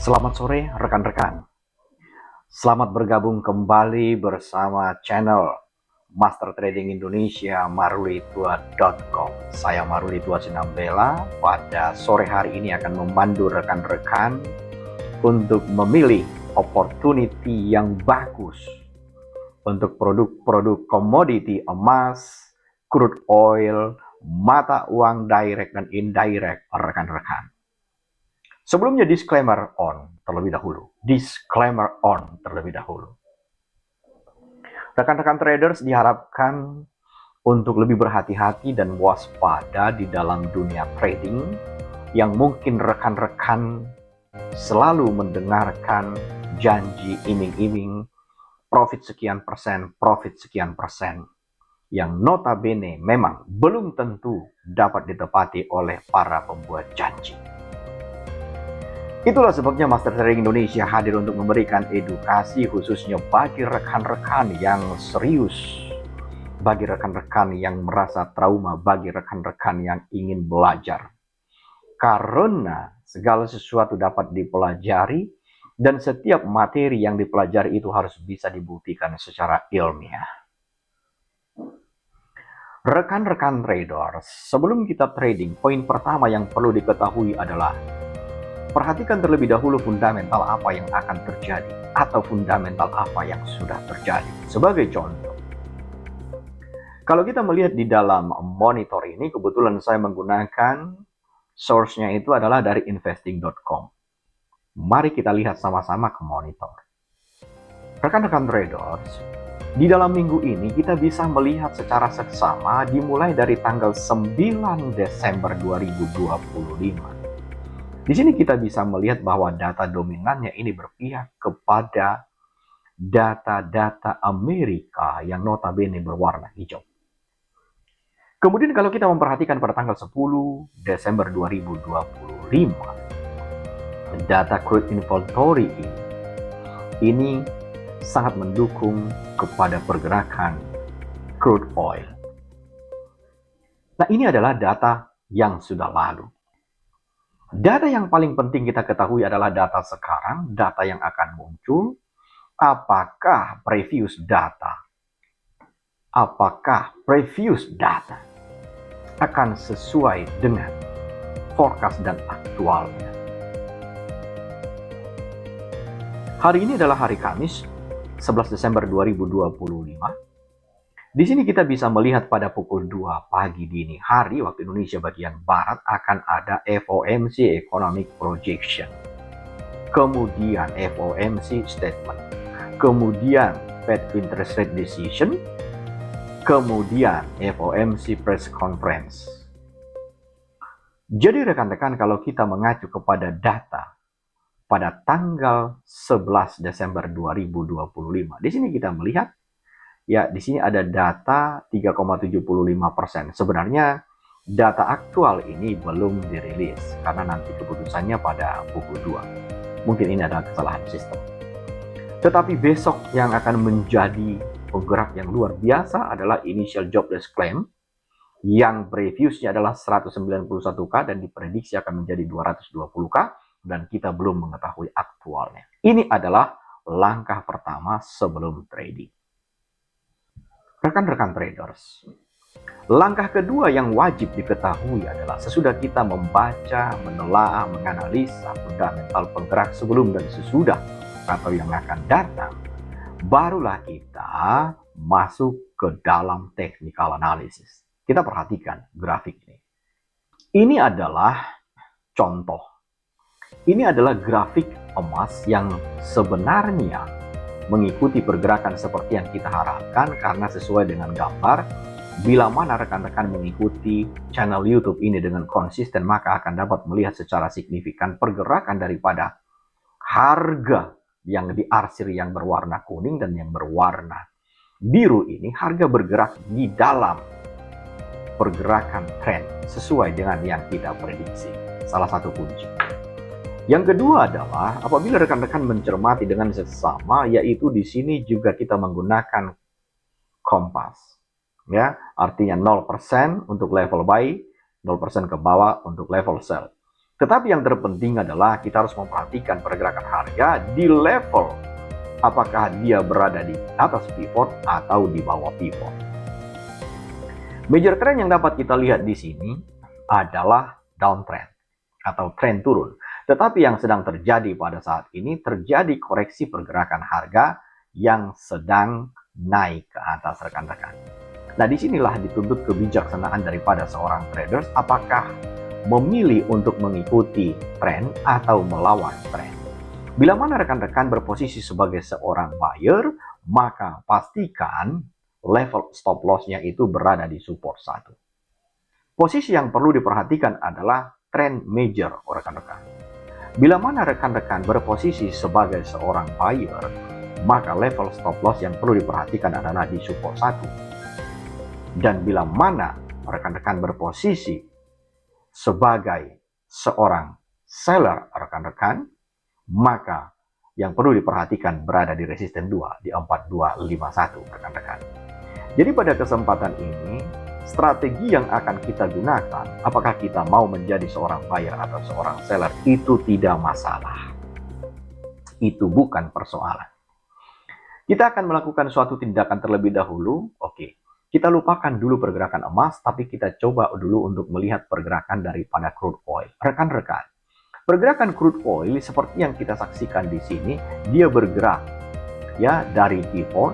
Selamat sore rekan-rekan. Selamat bergabung kembali bersama channel Master Trading Indonesia Marulitua.com. Saya Marulitua Sinambela. Pada sore hari ini akan memandu rekan-rekan untuk memilih opportunity yang bagus untuk produk-produk komoditi emas, crude oil, mata uang direct dan indirect rekan-rekan. Sebelumnya disclaimer on terlebih dahulu. Rekan-rekan traders diharapkan untuk lebih berhati-hati dan waspada di dalam dunia trading yang mungkin rekan-rekan selalu mendengarkan janji iming-iming profit sekian persen yang notabene memang belum tentu dapat ditepati oleh para pembuat janji. Itulah sebabnya Master Trading Indonesia hadir untuk memberikan edukasi khususnya bagi rekan-rekan yang serius, bagi rekan-rekan yang merasa trauma, bagi rekan-rekan yang ingin belajar. Karena segala sesuatu dapat dipelajari dan setiap materi yang dipelajari itu harus bisa dibuktikan secara ilmiah. Rekan-rekan traders, sebelum kita trading, poin pertama yang perlu diketahui adalah perhatikan terlebih dahulu fundamental apa yang akan terjadi atau fundamental apa yang sudah terjadi. Sebagai contoh, kalau kita melihat di dalam monitor ini, kebetulan saya menggunakan source-nya itu adalah dari investing.com. Mari kita lihat sama-sama ke monitor. Rekan-rekan traders, di dalam minggu ini kita bisa melihat secara seksama dimulai dari tanggal 9 Desember 2025. Di sini kita bisa melihat bahwa data dominannya ini berpihak kepada data-data Amerika yang notabene berwarna hijau. Kemudian kalau kita memperhatikan pada tanggal 10 Desember 2025, data crude inventory ini sangat mendukung kepada pergerakan crude oil. Nah, ini adalah data yang sudah lalu. Data yang paling penting kita ketahui adalah data sekarang, data yang akan muncul. Apakah previous data akan sesuai dengan forecast dan aktualnya? Hari ini adalah hari Kamis, 11 Desember 2025. Di sini kita bisa melihat pada pukul 2 pagi dini hari waktu Indonesia bagian Barat akan ada FOMC Economic Projection. Kemudian FOMC Statement. Kemudian Fed Interest Rate Decision. Kemudian FOMC Press Conference. Jadi rekan-rekan, kalau kita mengacu kepada data pada tanggal 11 Desember 2025, di sini kita melihat ya, di sini ada data 3,75%. Sebenarnya data aktual ini belum dirilis karena nanti keputusannya pada pukul 2. Mungkin ini adalah kesalahan sistem. Tetapi besok yang akan menjadi penggerak yang luar biasa adalah initial jobless claim yang previousnya adalah 191K dan diprediksi akan menjadi 220K dan kita belum mengetahui aktualnya. Ini adalah langkah pertama sebelum trading. Rekan-rekan traders, langkah kedua yang wajib diketahui adalah sesudah kita membaca, menelaah, menganalisa fundamental penggerak sebelum dan sesudah atau yang akan datang, barulah kita masuk ke dalam technical analysis. Kita perhatikan grafik ini. Ini adalah contoh. Ini adalah grafik emas yang sebenarnya mengikuti pergerakan seperti yang kita harapkan karena sesuai dengan gambar. Bila mana rekan-rekan mengikuti channel YouTube ini dengan konsisten, maka akan dapat melihat secara signifikan pergerakan daripada harga yang diarsir yang berwarna kuning dan yang berwarna biru ini. Harga bergerak di dalam pergerakan tren sesuai dengan yang kita prediksi. Salah satu kunci. Yang kedua adalah apabila rekan-rekan mencermati dengan seksama, yaitu di sini juga kita menggunakan kompas. Ya, artinya 0% untuk level buy, 0% ke bawah untuk level sell. Tetapi yang terpenting adalah kita harus memperhatikan pergerakan harga di level apakah dia berada di atas pivot atau di bawah pivot. Major trend yang dapat kita lihat di sini adalah downtrend atau tren turun. Tetapi yang sedang terjadi pada saat ini terjadi koreksi pergerakan harga yang sedang naik ke atas, rekan-rekan. Nah, disinilah dituntut kebijaksanaan daripada seorang traders, apakah memilih untuk mengikuti tren atau melawan tren. Bila mana rekan-rekan berposisi sebagai seorang buyer, maka pastikan level stop loss-nya itu berada di support 1. Posisi yang perlu diperhatikan adalah tren major, rekan-rekan. Bila mana rekan-rekan berposisi sebagai seorang buyer, maka level stop loss yang perlu diperhatikan adalah di support 1. Dan bila mana rekan-rekan berposisi sebagai seorang seller, rekan-rekan, maka yang perlu diperhatikan berada di resisten 2, di 4251, rekan-rekan. Jadi pada kesempatan ini, strategi yang akan kita gunakan, apakah kita mau menjadi seorang buyer atau seorang seller, itu tidak masalah. Itu bukan persoalan. Kita akan melakukan suatu tindakan terlebih dahulu. Oke, kita lupakan dulu pergerakan emas, tapi kita coba dulu untuk melihat pergerakan daripada crude oil. Rekan-rekan, pergerakan crude oil seperti yang kita saksikan di sini, dia bergerak ya dari pivot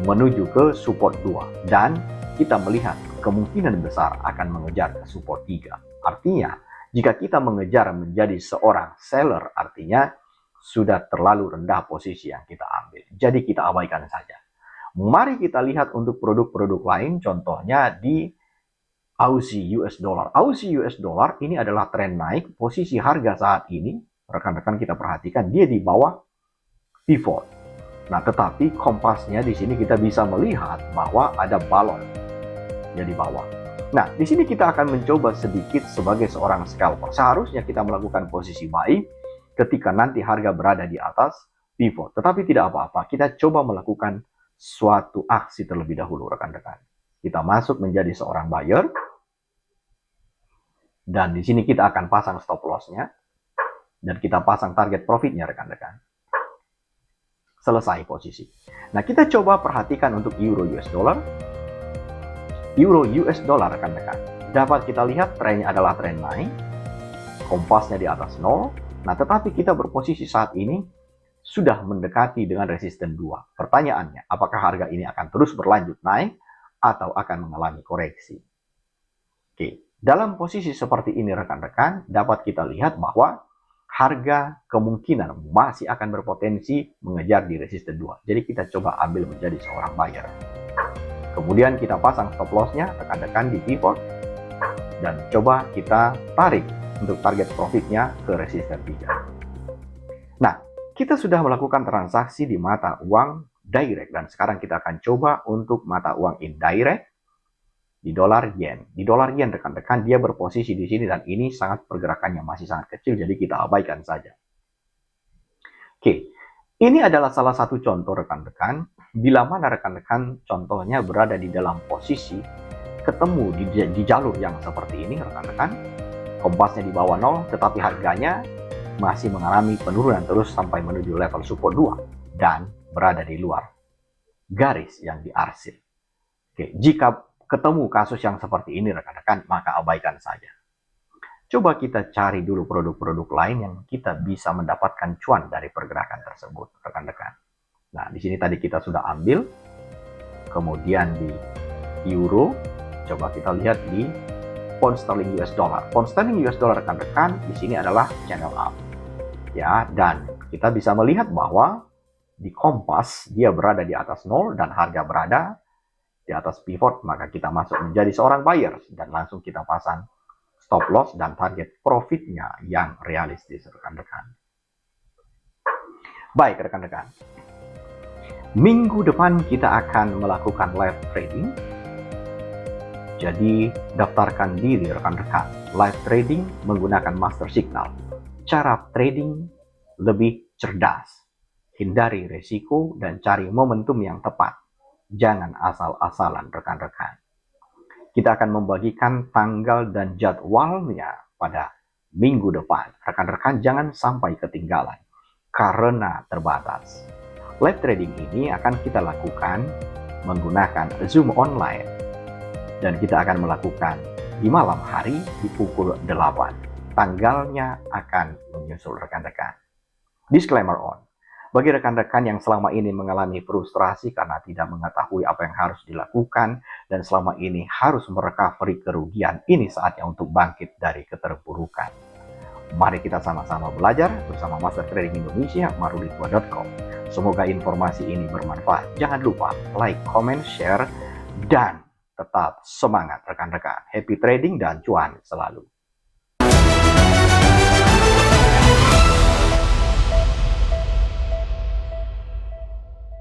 menuju ke support 2, dan kita melihat kemungkinan besar akan mengejar ke support 3. Artinya, jika kita mengejar menjadi seorang seller, artinya sudah terlalu rendah posisi yang kita ambil. Jadi kita abaikan saja. Mari kita lihat untuk produk-produk lain, contohnya di Aussie US dollar. Aussie US dollar ini adalah tren naik, posisi harga saat ini, rekan-rekan kita perhatikan, dia di bawah pivot. Nah, tetapi kompasnya di sini kita bisa melihat bahwa ada balon ya di bawah. Nah, di sini kita akan mencoba sedikit sebagai seorang scalper. Seharusnya kita melakukan posisi buy ketika nanti harga berada di atas pivot. Tetapi tidak apa-apa, kita coba melakukan suatu aksi terlebih dahulu, rekan-rekan. Kita masuk menjadi seorang buyer, dan di sini kita akan pasang stop loss-nya, dan kita pasang target profit-nya, rekan-rekan. Selesai posisi. Nah, kita coba perhatikan untuk euro US dollar. Euro US dollar, rekan-rekan, dapat kita lihat trennya adalah tren naik, kompasnya di atas 0. Nah, tetapi kita berposisi saat ini sudah mendekati dengan resisten 2. Pertanyaannya, apakah harga ini akan terus berlanjut naik atau akan mengalami koreksi? Oke, dalam posisi seperti ini, rekan-rekan, dapat kita lihat bahwa harga kemungkinan masih akan berpotensi mengejar di resisten 2. Jadi kita coba ambil menjadi seorang buyer. Kemudian kita pasang stop loss-nya, rekan-rekan, di pivot, dan coba kita tarik untuk target profitnya ke resisten 3. Nah, kita sudah melakukan transaksi di mata uang direct, dan sekarang kita akan coba untuk mata uang indirect di dolar yen. Di dolar yen, rekan-rekan, dia berposisi di sini, dan ini sangat pergerakannya masih sangat kecil, jadi kita abaikan saja. Oke, ini adalah salah satu contoh, rekan-rekan, bila mana rekan-rekan contohnya berada di dalam posisi ketemu di jalur yang seperti ini, rekan-rekan, kompasnya di bawah 0, tetapi harganya masih mengalami penurunan terus sampai menuju level support 2 dan berada di luar garis yang diarsir. Oke, jika ketemu kasus yang seperti ini, rekan-rekan, maka abaikan saja. Coba kita cari dulu produk-produk lain yang kita bisa mendapatkan cuan dari pergerakan tersebut, rekan-rekan. Nah, di sini tadi kita sudah ambil, kemudian di euro, coba kita lihat di pound sterling US dollar. Pound sterling US dollar, rekan-rekan, di sini adalah channel up. Ya, dan kita bisa melihat bahwa di kompas dia berada di atas 0 dan harga berada di atas pivot, maka kita masuk menjadi seorang buyer dan langsung kita pasang stop loss dan target profitnya yang realistis, rekan-rekan. Baik, rekan-rekan. Minggu depan kita akan melakukan live trading. Jadi, daftarkan diri, rekan-rekan. Live trading menggunakan master signal. Cara trading lebih cerdas. Hindari resiko dan cari momentum yang tepat. Jangan asal-asalan, rekan-rekan. Kita akan membagikan tanggal dan jadwalnya pada minggu depan. Rekan-rekan jangan sampai ketinggalan karena terbatas. Live trading ini akan kita lakukan menggunakan Zoom online dan kita akan melakukan di malam hari di pukul 8. Tanggalnya akan menyusul rekan-rekan. Disclaimer on. Bagi rekan-rekan yang selama ini mengalami frustrasi karena tidak mengetahui apa yang harus dilakukan dan selama ini harus merecovery kerugian, ini saatnya untuk bangkit dari keterpurukan. Mari kita sama-sama belajar bersama Master Trading Indonesia, marulitwa.com. Semoga informasi ini bermanfaat. Jangan lupa like, comment, share, dan tetap semangat rekan-rekan. Happy trading dan cuan selalu.